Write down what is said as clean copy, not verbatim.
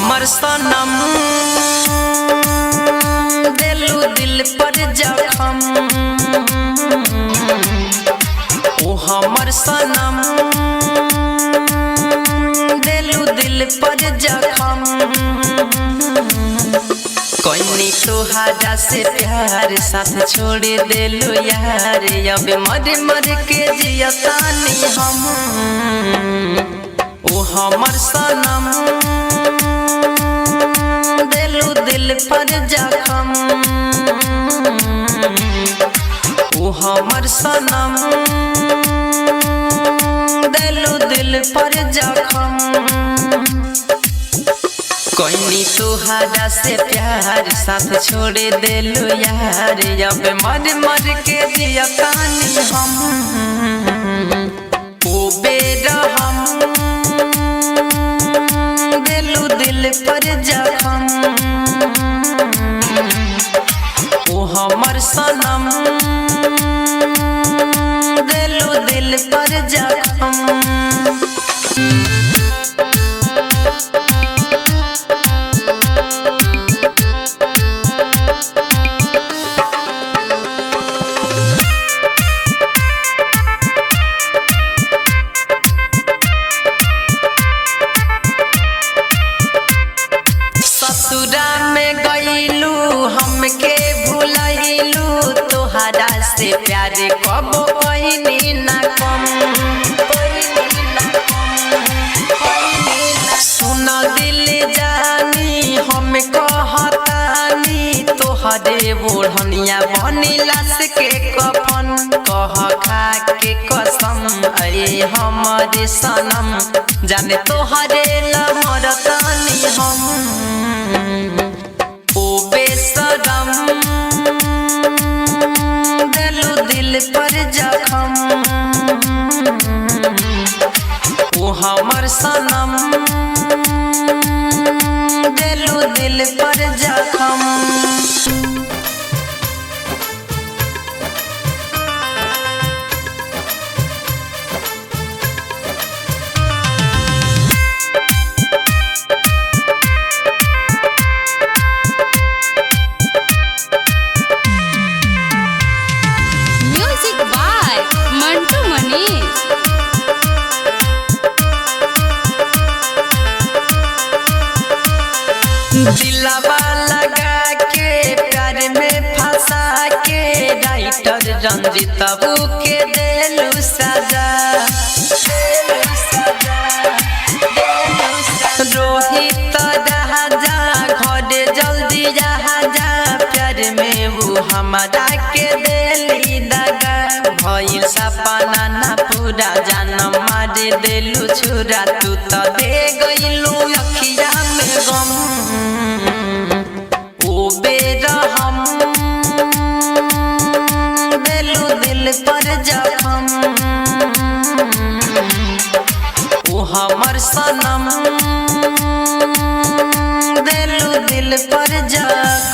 हमर सनम दिलु दिल पर जखम ओ हमर सनम दिलु दिल पर जखम कोई तोहरा से प्यार साथ छोड़ देलु यार अब मर मर के जियतानी हम ओ हमर सनम दिलु दिल पर जखम ओ हमर सनम दिलु दिल पर जखम कोई तोहरा से प्यार साथ छोड़ देलु यार अब मर मर के जियतानी हम ओ बेरहम दिलु दिल पर जखम ओ हमर सनम दिलु दिल पर जखम ससुरा में गईलू हमके भुलैलू तोहरा से प्यार कबो कहीं ना कम सुन दिल जानी हम कहतानी तोहरे ओढ़निया बनिलास के कफन कह खा के कसम अरे हमरे सनम जाने तोहरे लमरतानी हम ओ बेसरम दिलु दिल पर जखम ओ हमर सनम दिलु दिल पर जखम दिलवा लगा के प्यार में फंसा के राइटर रंजितबू के देलू सजा रोहित राजा घरे जल्दी जा प्यार में वो हमारा के देली दगा भइल सपना ना पूरा जानम मार देलू छुरा तू तो दे गइलू अखिया में गम ओ बेरहम दिलु दिल पर जखम ओ हमर सनम दिलु दिल पर जखम।